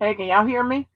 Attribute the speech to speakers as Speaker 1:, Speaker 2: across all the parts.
Speaker 1: Hey, can y'all hear me?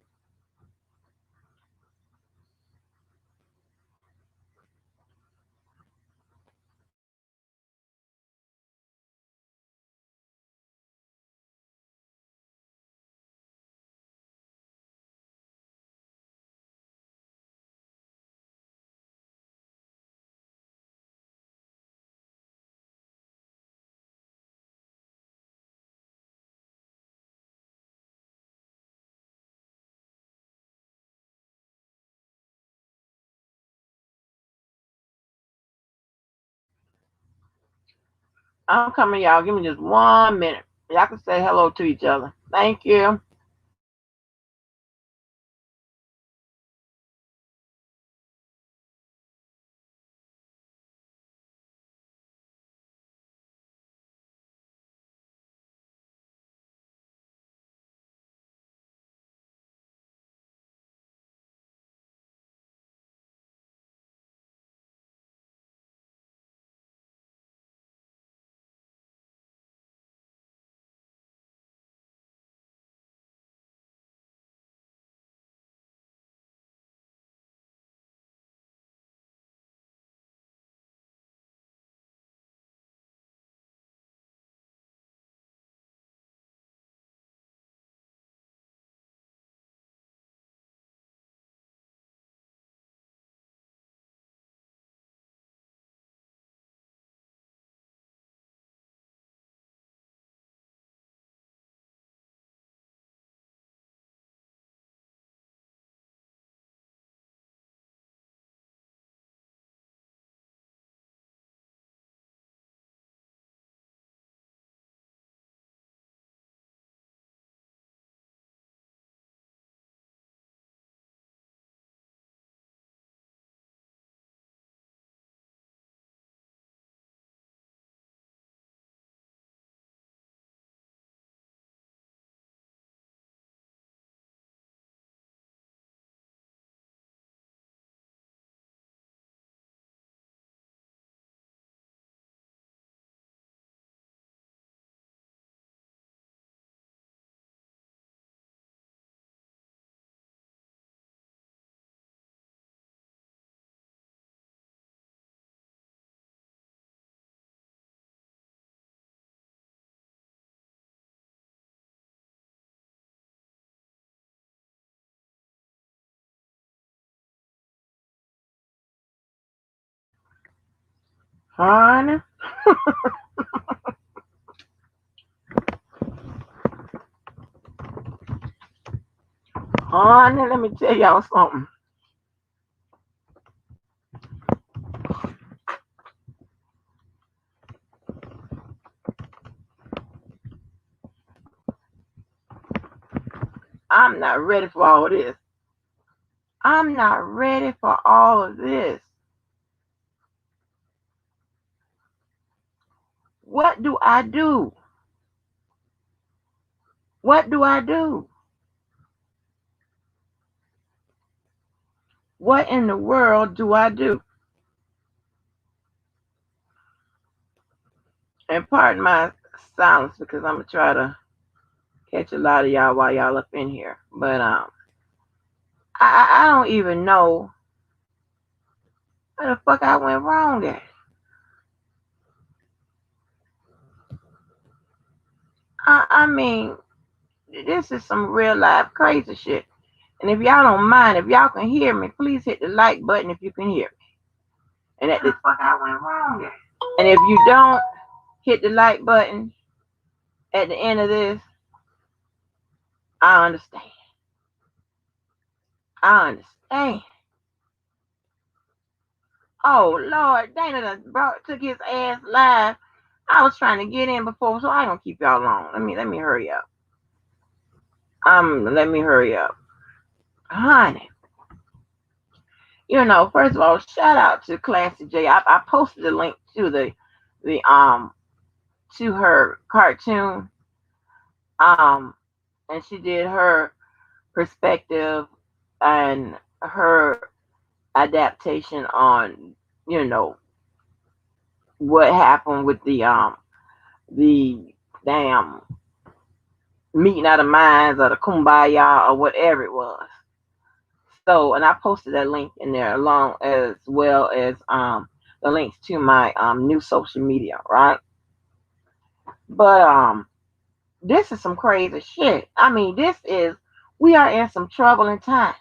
Speaker 1: I'm coming, y'all. Give me just 1 minute. Y'all can say hello to each other. Thank you. Honey, honey, let me tell y'all something. I'm not ready for all of this. I'm not ready for all of this. What do I do? What do I do? What in the world do I do? And pardon my silence because I'm gonna try to catch a lot of y'all while y'all up in here. But I don't even know where the fuck I went wrong at. I mean, this is some real life crazy shit. And if y'all don't mind, if y'all can hear me, please hit the like button if you can hear me. And at the fuck I went wrong at. And if you don't hit the like button at the end of this, I understand. I understand. Oh Lord, Dana done took his ass live. I was trying to get in before, so I don't keep y'all long. Let me hurry up. Let me hurry up, honey. First of all, shout out to Classy J. I posted a link to the to her cartoon. Um, and she did her perspective and her adaptation on you know what happened with the damn meeting of the minds or the kumbaya or whatever it was. So, and I posted that link in there along as well as the links to my new social media, right? But this is some crazy shit. I mean, we are in some troubling times.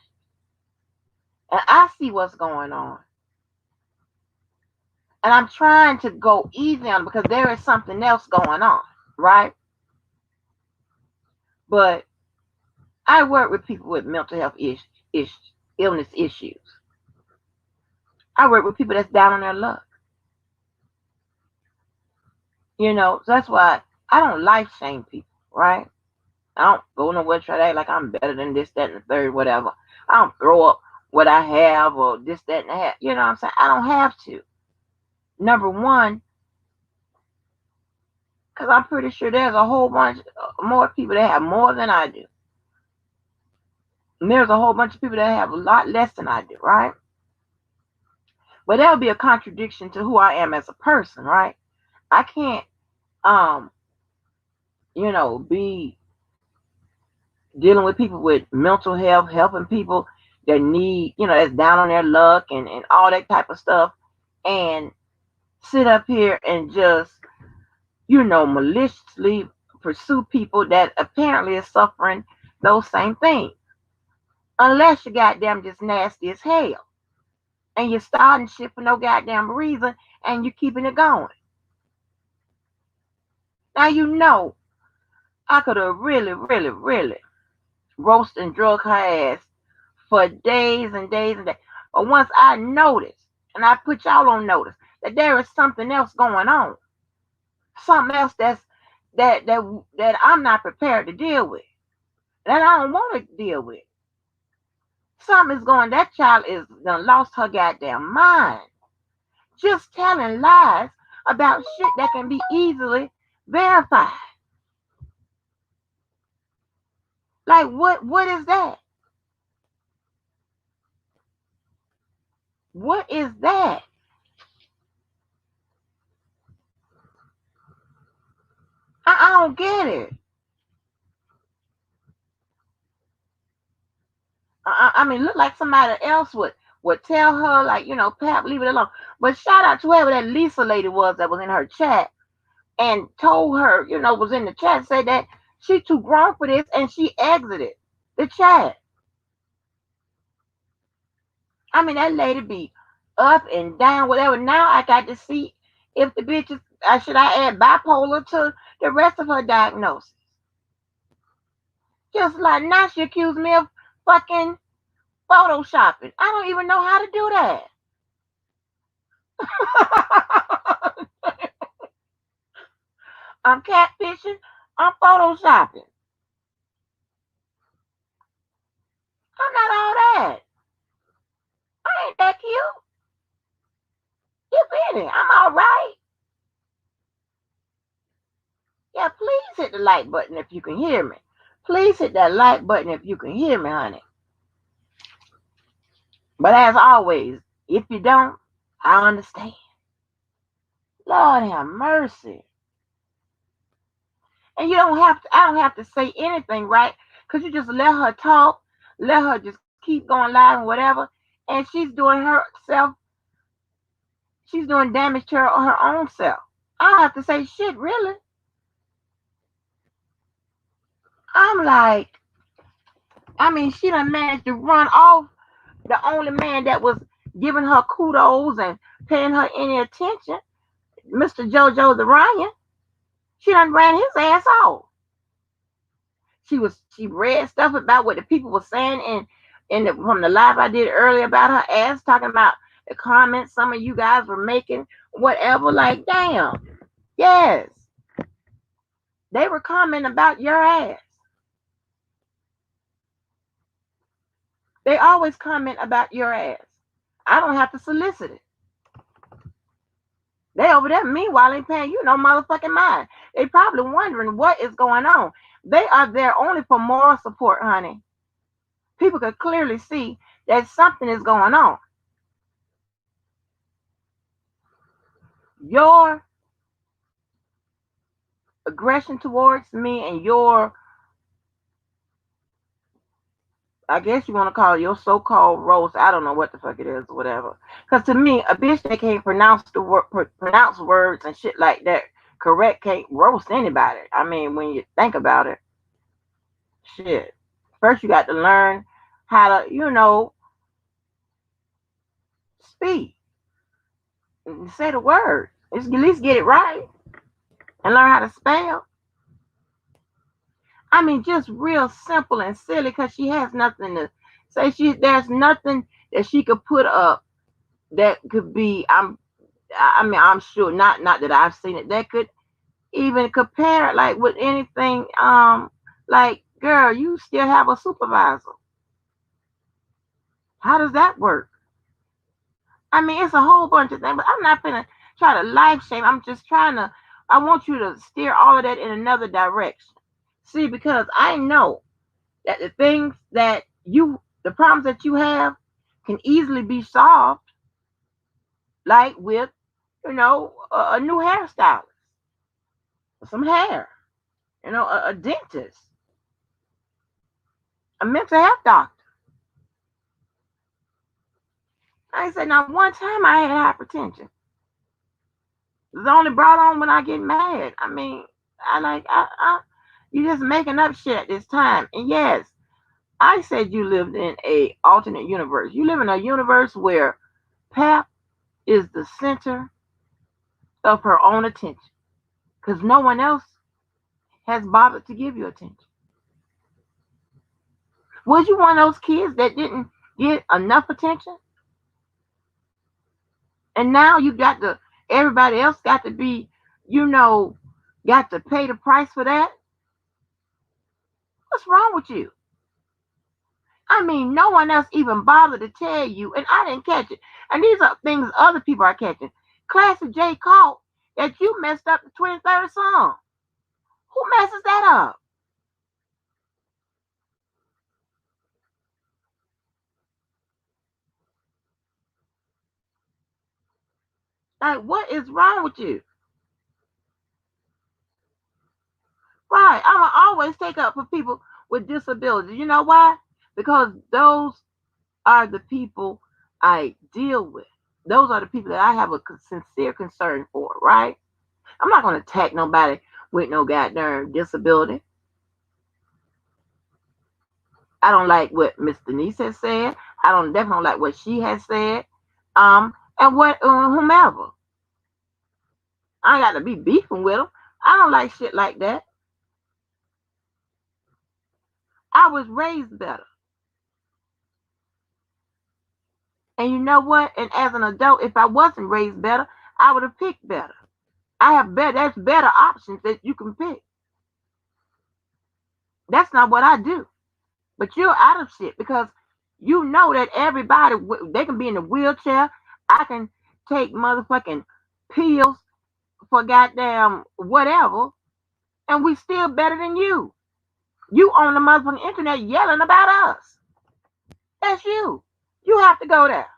Speaker 1: And I see what's going on. And I'm trying to go easy on it because there is something else going on, right? But I work with people with mental health illness issues. I work with people that's down on their luck. So that's why I don't life shame people, right? I don't go nowhere try to act like I'm better than this, that, and the third, whatever. I don't throw up what I have or this, that, and that. You know what I'm saying? I don't have to. Number one, because I'm pretty sure there's a whole bunch more people that have more than I do. And there's a whole bunch of people that have a lot less than I do, right? But that would be a contradiction to who I am as a person, right? I can't, um, be dealing with people with mental health, helping people that need, that's down on their luck and all that type of stuff, and sit up here and just, maliciously pursue people that apparently is suffering those same things. Unless you're goddamn just nasty as hell. And you're starting shit for no goddamn reason and you're keeping it going. Now I could have really, really, really roasted and drug her ass for days and days and days. But once I noticed, and I put y'all on notice, that there is something else going on. Something else that I'm not prepared to deal with. That I don't want to deal with. Something is going, that child is done lost her goddamn mind. Just telling lies about shit that can be easily verified. Like what is that? What is that? I don't get it. I mean, look like somebody else would tell her, like, Pap, leave it alone. But shout out to whoever that Lisa lady was that was in her chat and told her, was in the chat, said that she too grown for this, and she exited the chat. I mean, that lady be up and down, whatever. Now I got to see if the bitch is, should I add bipolar to the rest of her diagnosis. Just like now she accused me of fucking photoshopping. I don't even know how to do that. I'm catfishing. I'm photoshopping. I'm not all that. I ain't that cute. You been it. I'm all right. Yeah, please hit the like button if you can hear me. Please hit that like button if you can hear me, honey. But as always, if you don't, I understand. Lord have mercy. And I don't have to say anything, right? Because you just let her talk, let her just keep going live and whatever. And she's doing damage to her own self. I don't have to say shit, really. I'm like, I mean, she done managed to run off the only man that was giving her kudos and paying her any attention, Mr. JoJo the Ryan. She done ran his ass off. She read stuff about what the people were saying from the live I did earlier about her ass, talking about the comments some of you guys were making, whatever. Like, damn, yes, they were commenting about your ass. They always comment about your ass. I don't have to solicit it. They over there, meanwhile, ain't paying you no motherfucking mind. They probably wondering what is going on. They are there only for moral support, honey. People could clearly see that something is going on. Your aggression towards me and your I guess you want to call it your so-called roast. I don't know what the fuck it is or whatever. Because to me, a bitch that can't pronounce the word, pronounce words and shit like that correct can't roast anybody. I mean, when you think about it, shit. First, you got to learn how to, speak and say the word. At least get it right and learn how to spell. I mean, just real simple and silly because she has nothing to say. There's nothing that she could put up that could be. I mean, I'm sure not that I've seen it that could even compare it like with anything. Like girl, you still have a supervisor. How does that work? I mean, it's a whole bunch of things, but I'm not gonna try to life shame. I'm just trying to. I want you to steer all of that in another direction. See, because I know that the problems that you have can easily be solved, like with, a new hairstylist, some hair, a dentist, a mental health doctor. I said, now one time I had hypertension. It was only brought on when I get mad. I mean, you just making up shit at this time. And yes, I said you lived in a alternate universe. You live in a universe where Pap is the center of her own attention because no one else has bothered to give you attention. Was you one of those kids that didn't get enough attention? And now everybody else got to be, you know, got to pay the price for that? What's wrong with you? I mean, no one else even bothered to tell you, and I didn't catch it. And these are things other people are catching. Classic J caught that you messed up the 23rd song. Who messes that up? Like, what is wrong with you? Right. I'm going to always take up for people with disabilities. You know why? Because those are the people I deal with. Those are the people that I have a sincere concern for, right? I'm not going to attack nobody with no goddamn disability. I don't like what Miss Denise has said. I don't definitely like what she has said. And what whomever. I ain't got to be beefing with them. I don't like shit like that. I was raised better. And you know what? And as an adult, if I wasn't raised better, I would have picked better. I have better. There's better options that you can pick. That's not what I do. But you're out of shit because you know that everybody they can be in a wheelchair. I can take motherfucking pills for goddamn whatever, and we still better than you. You on the motherfucking internet yelling about us. That's you. You have to go there,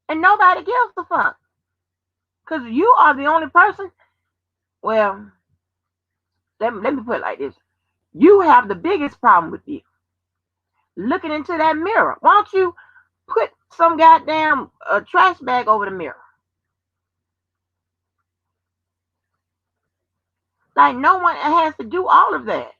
Speaker 1: and nobody gives a fuck because you are the only person. Well, let me put it like this: you have the biggest problem with you looking into that mirror. Why don't you put some goddamn trash bag over the mirror? Like no one has to do all of that.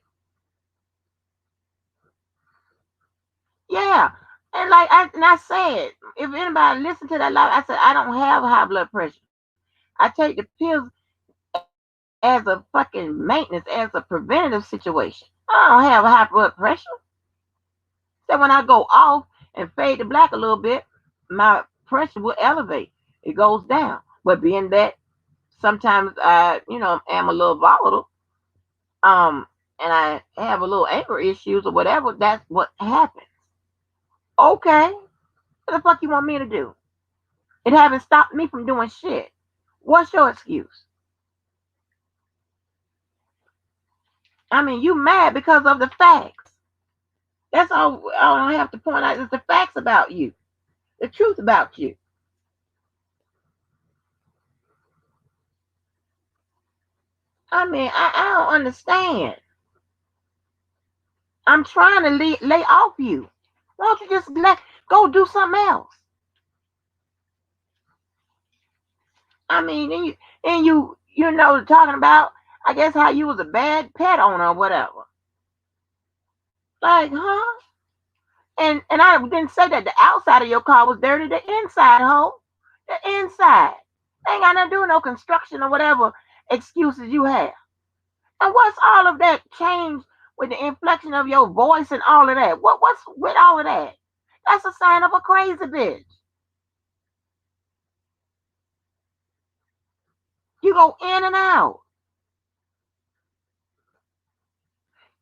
Speaker 1: Yeah. And I said, if anybody listened to that live, I said I don't have high blood pressure. I take the pills as a fucking maintenance, as a preventative situation. I don't have high blood pressure. So when I go off and fade to black a little bit, my pressure will elevate. It goes down. But being that sometimes I, am a little volatile, and I have a little anger issues or whatever, that's what happens. Okay, what the fuck you want me to do? It haven't stopped me from doing shit. What's your excuse? I mean, you mad because of the facts. That's all I have to point out is the facts about you, the truth about you. I mean, I don't understand. I'm trying to lay off you. Why don't you just go do something else? I mean, and you talking about, I guess, how you was a bad pet owner or whatever. Like, huh? And I didn't say that the outside of your car was dirty. The inside, ho. The inside. Ain't got nothing to do with no construction or whatever excuses you have. And what's all of that change with the inflection of your voice and all of that? What's with all of that? That's a sign of a crazy bitch. You go in and out.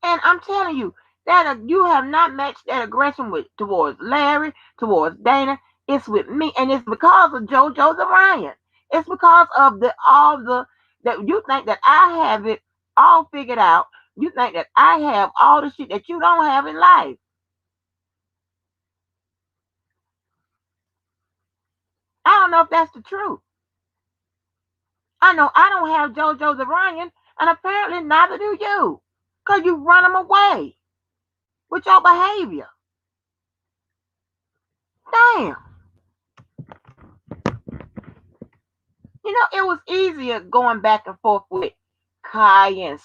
Speaker 1: And I'm telling you, that you have not matched that aggression towards Larry, towards Dana. It's with me, and it's because of JoJo the Ryan. It's because of the all the that you think that I have it all figured out. You think that I have all the shit that you don't have in life. I don't know if that's the truth. I know I don't have JoJo the Ryan, and apparently neither do you, cause you run them away with your behavior. Damn. It was easier going back and forth with Kai and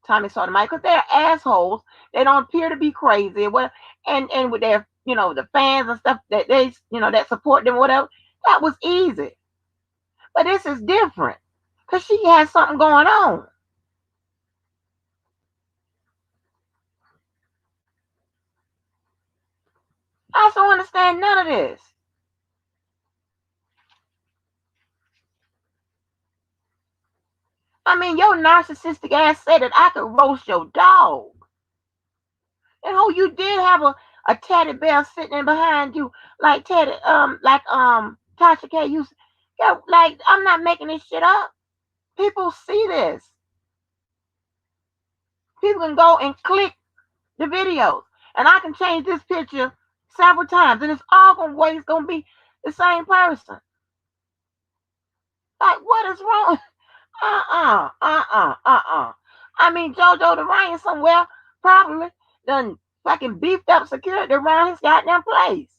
Speaker 1: Tommy Sotomayor, because they're assholes. They don't appear to be crazy. Well, and with their, the fans and stuff that they, that support them, whatever, that was easy. But this is different because she has something going on. I don't understand none of this. I mean, your narcissistic ass said that I could roast your dog. And who you did have a teddy bear sitting in behind you, like Tasha K used. Yeah, like, I'm not making this shit up. People see this. People can go and click the videos, and I can change this picture several times, and it's always gonna be the same person. Like, what is wrong? I mean, JoJo the Ryan somewhere probably done fucking beefed up security around his goddamn place.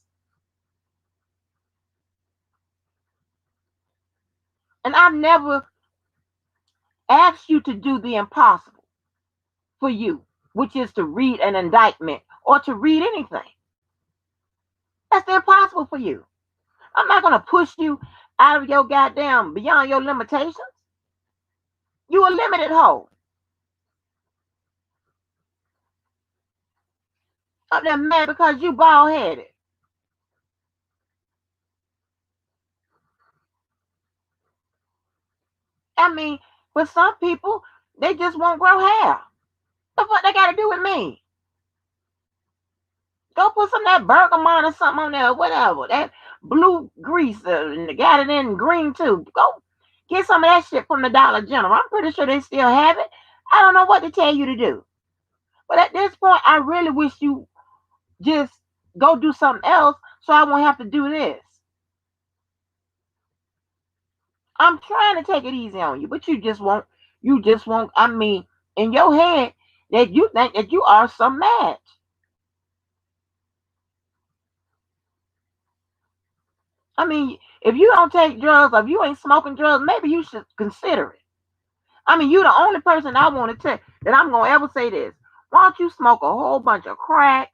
Speaker 1: And I've never asked you to do the impossible for you, which is to read an indictment or to read anything. That's the impossible for you. I'm not gonna push you out of your goddamn beyond your limitations. You a limited hoe. I'm not mad because you bald headed. I mean, for some people, they just won't grow hair. What the fuck they gotta do with me? Go put some of that bergamot or something on there, whatever. That blue grease, and they got it in green too. Go get some of that shit from the Dollar General. I'm pretty sure they still have it. I don't know what to tell you to do. But at this point, I really wish you just go do something else so I won't have to do this. I'm trying to take it easy on you, but you just won't. You just won't. I mean, in your head, that you think that you are some match. I mean, if you don't take drugs or if you ain't smoking drugs, maybe you should consider it. I mean, you're the only person I want to tell that I'm gonna ever say this. Why don't you smoke a whole bunch of crack,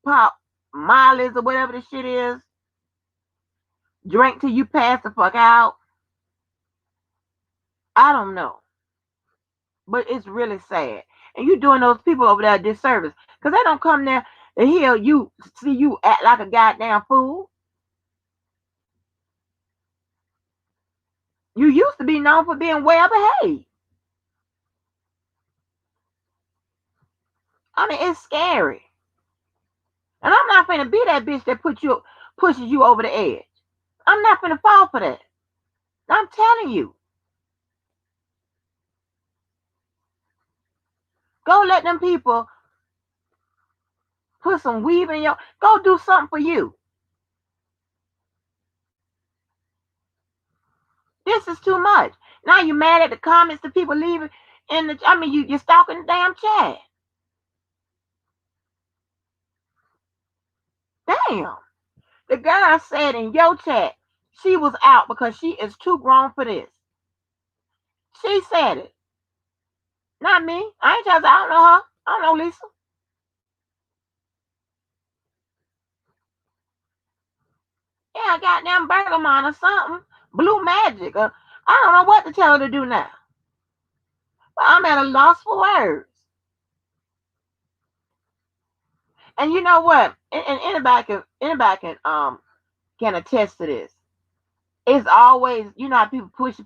Speaker 1: pop, Miley's or whatever the shit is, drink till you pass the fuck out? I don't know, but it's really sad, and you doing those people over there a disservice because they don't come there to hear you, see you act like a goddamn fool. You used to be known for being well behaved. I mean, it's scary. And I'm not finna be that bitch that pushes you over the edge. I'm not finna fall for that. I'm telling you. Go let them people put some weave in your, go do something for you. This is too much. Now you mad at the comments that people leaving in the, I mean, you're stalking the damn chat. damn. The girl said in your chat she was out because she is too grown for this. She said it. Not me. I ain't just, I don't know her. I don't know Lisa. Yeah, goddamn Bergamot or something. Blue Magic. I don't know what to tell her to do now. But I'm at a loss for words. And you know what? And anybody can attest to this. It's always, you know how people push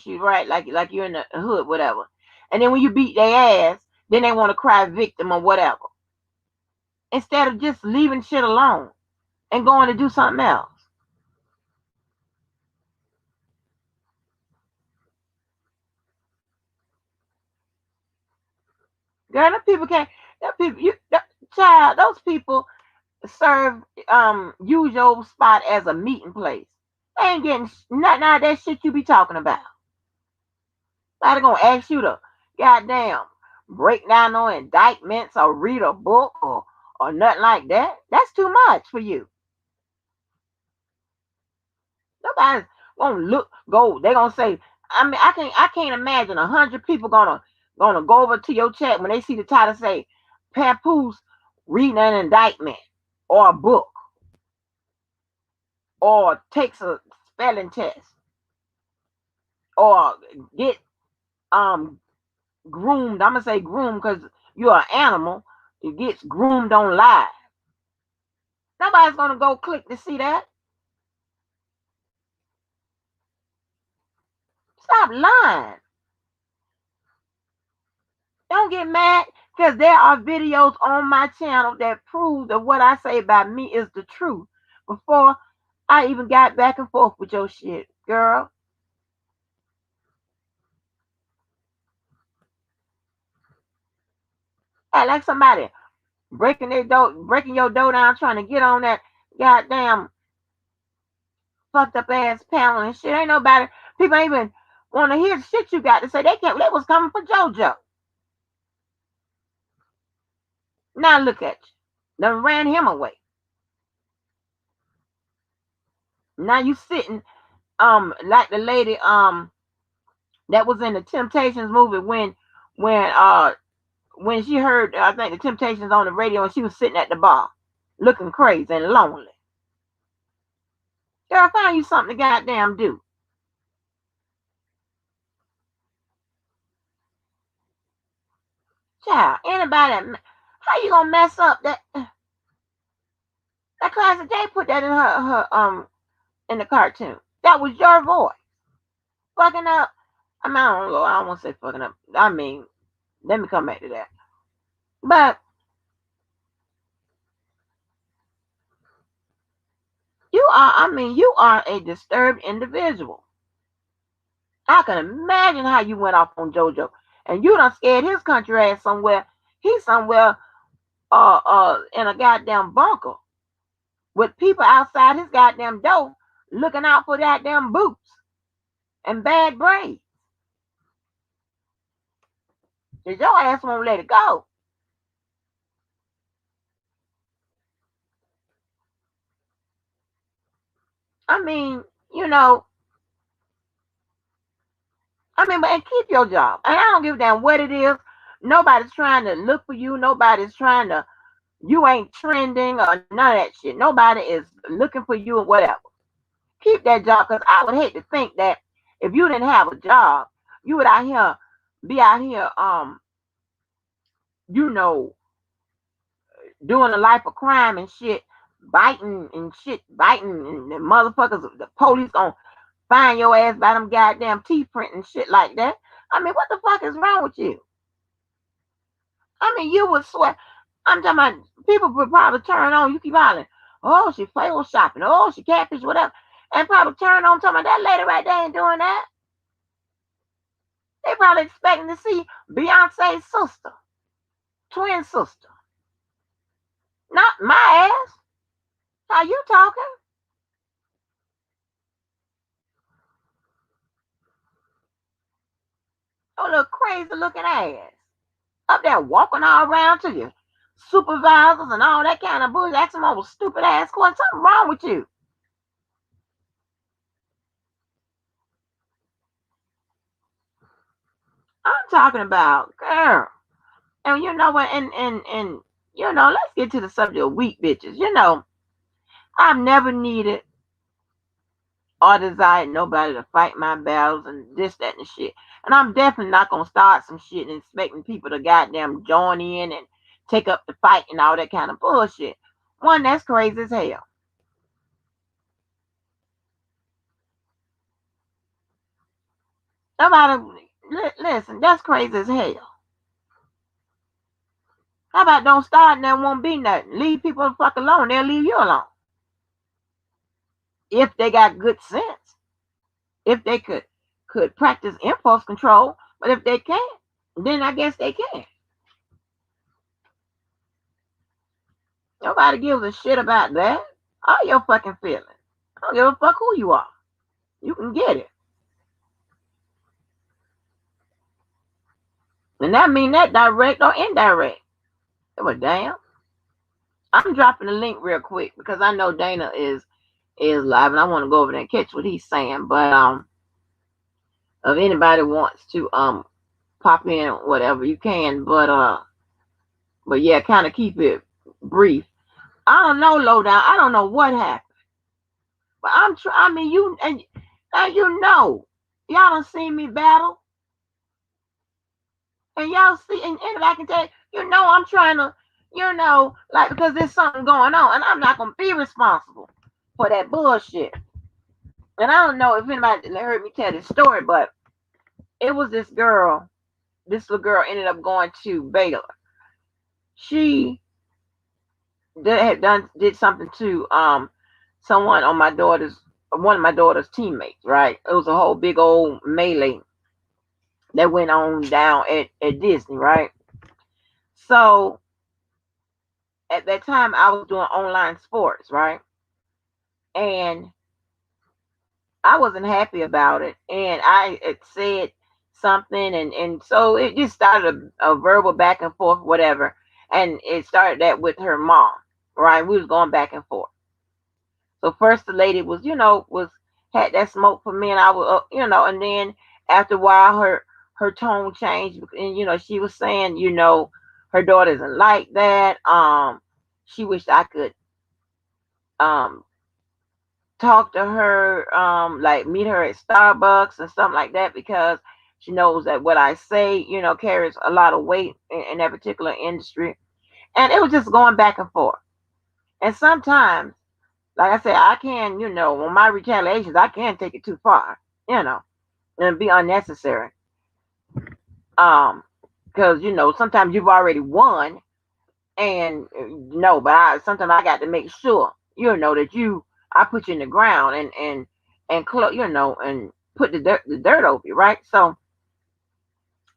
Speaker 1: you, right? Like you're in the hood, whatever. And then when you beat their ass, then they want to cry victim or whatever. Instead of just leaving shit alone and going to do something else. Girl, them people can't. That people, child, those people serve use your spot as a meeting place. They ain't getting nothing out of that shit you be talking about. Somebody gonna ask you to goddamn break down no indictments or read a book or nothing like that. That's too much for you. Nobody's gonna go. They gonna say. I mean, I can't imagine 100 people gonna go over to your chat when they see the title say Papoose reading an indictment or a book or takes a spelling test or get groomed. I'm gonna say groomed because you're an animal. It gets groomed on live. Nobody's gonna go click to see that. Stop lying. Don't get mad because there are videos on my channel that prove that what I say about me is the truth before I even got back and forth with your shit, girl. I like somebody breaking your door down, trying to get on that goddamn fucked up ass panel and shit. Ain't nobody, people ain't even want to hear the shit you got to say. They was coming for JoJo. Now look at you. Done ran him away. Now you sitting like the lady that was in the Temptations movie when when she heard I think the Temptations on the radio and she was sitting at the bar looking crazy and lonely. Girl, find you something to goddamn do. Child, anybody, how you gonna mess up that classic? They put that in her in the cartoon. That was your voice. Fucking up. I mean, I don't know. I don't want to say fucking up. I mean, let me come back to that. But you are a disturbed individual. I can imagine how you went off on JoJo. And you done scared his country ass somewhere. He's somewhere in a goddamn bunker with people outside his goddamn door looking out for goddamn boots and bad braids. Cause your ass won't let it go. I mean, you know, but and keep your job. And I don't give a damn what it is. Nobody's trying to look for you. Nobody's trying to, you ain't trending or none of that shit. Nobody is looking for you or whatever. Keep that job because I would hate to think that if you didn't have a job, you would be out here, you know, doing a life of crime and shit, biting, and the motherfuckers, the police gonna find your ass by them goddamn teeth print and shit like that. I mean, what the fuck is wrong with you? I mean, you would swear. I'm talking about people would probably turn on. You keep hollering, oh, she fail shopping, oh, she catfish, whatever, and probably turn on talking about that lady right there ain't doing that. They probably expecting to see Beyonce's sister, twin sister, not my ass. How you talking? Oh, little crazy looking ass up there walking all around to you, supervisors and all that kind of bullshit. Ask them over stupid ass questions. Something wrong with you. I'm talking about, girl. And you know what? And you know, let's get to the subject of weak bitches. You know, I've never needed or desired nobody to fight my battles and this, that, and shit. And I'm definitely not gonna start some shit and expecting people to goddamn join in and take up the fight and all that kind of bullshit. One, that's crazy as hell. Nobody, listen, that's crazy as hell. How about don't start and there won't be nothing? Leave people the fuck alone. They'll leave you alone. If they got good sense. If they could practice impulse control. But if they can't, then I guess they can't. Nobody gives a shit about that. All your fucking feelings. I don't give a fuck who you are. You can get it. And that mean that direct or indirect. Give a damn. I'm dropping the link real quick because I know Dana is live and I want to go over there and catch what he's saying. But if anybody wants to pop in whatever you can. But yeah, kind of keep it brief. I don't know, lowdown. I don't know what happened. But I mean, you and you know, y'all done seen me battle, and y'all see, and if I can tell you, you know, I'm trying to, you know, like because there's something going on, and I'm not gonna be responsible for that bullshit. And I don't know if anybody heard me tell this story, but it was this girl. This little girl ended up going to Baylor. She did something to someone on one of my daughter's teammates, right? It was a whole big old melee that went on down at Disney, right? So at that time I was doing online sports, right? And I wasn't happy about it. And I had said something and so it just started a verbal back and forth, whatever. And it started that with her mom, right? We was going back and forth. So first the lady was, you know, had that smoke for me, and I was, you know, and then after a while her tone changed, and you know she was saying, you know, her daughter isn't like that. She wished I could um talk to her, like meet her at Starbucks and something like that because she knows that what I say, you know, carries a lot of weight in that particular industry. And it was just going back and forth. And sometimes like I said, I can, you know, on my retaliations, I can take it too far, you know, and be unnecessary. Because you know, sometimes you've already won, and no, but sometimes I got to make sure, you know, that I put you in the ground and you know, and put the dirt over you, right? So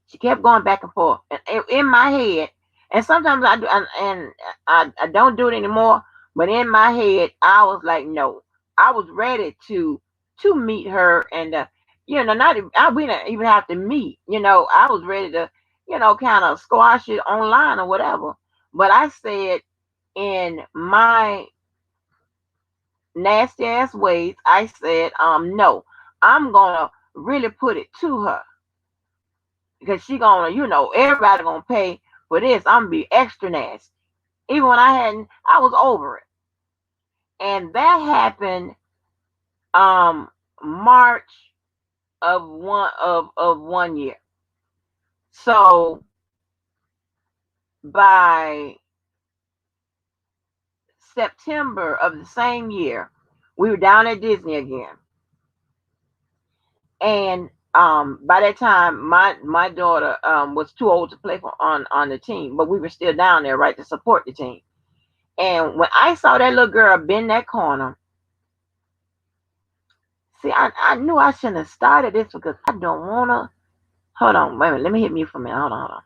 Speaker 1: she kept going back and forth, and in my head, and sometimes I do, and I don't do it anymore. But in my head, I was like, no, I was ready to meet her, and you know, we didn't even have to meet. You know, I was ready to, you know, kind of squash it online or whatever. But I said, in my nasty ass ways, I said, no, I'm gonna really put it to her because she gonna, you know, everybody gonna pay for this. I'm gonna be extra nasty. Even when I was over it. And that happened March of one year. So by September of the same year, we were down at Disney again. And by that time my daughter was too old to play on the team, but we were still down there, right, to support the team. And when I saw that little girl bend that corner, see, I knew I shouldn't have started this because I don't want to. Hold on, wait a minute. Let me hit mute for a minute. Hold on.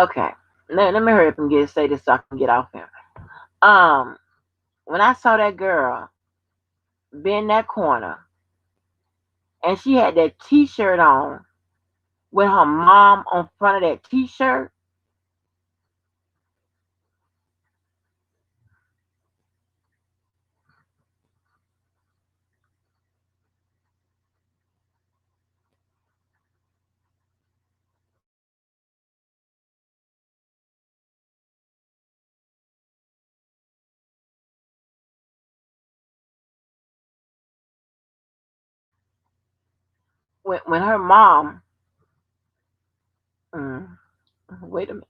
Speaker 1: Okay. Let me hurry up and say this so I can get off here. Um, when I saw that girl bend that corner, and she had that T-shirt on with her mom on front of that T-shirt. When her mom, mm, wait a minute.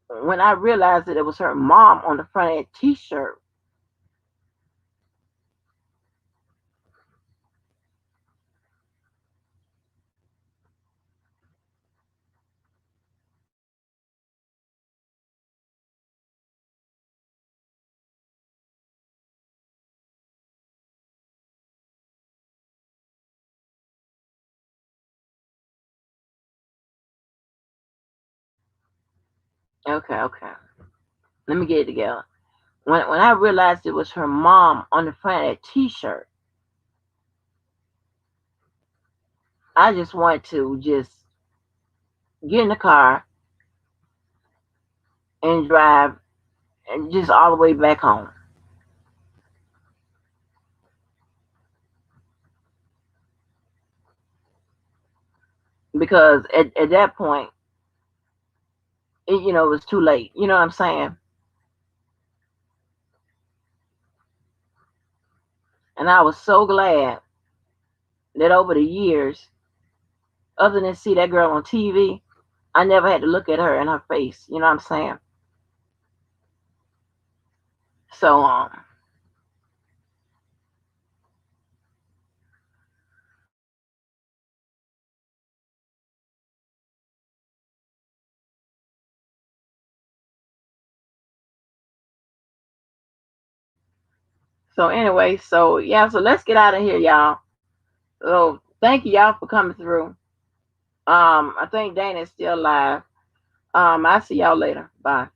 Speaker 1: When I realized that it was her mom on the front of that T-shirt, okay, okay, let me get it together. When I realized it was her mom on the front of that T-shirt, I just wanted to just get in the car and drive and just all the way back home. Because at that point, it was too late. You know what I'm saying? And I was so glad that over the years, other than see that girl on TV, I never had to look at her in her face. You know what I'm saying? So anyway, so yeah, so let's get out of here, y'all. So thank you y'all for coming through. I think Dana's still live. I'll see y'all later. Bye.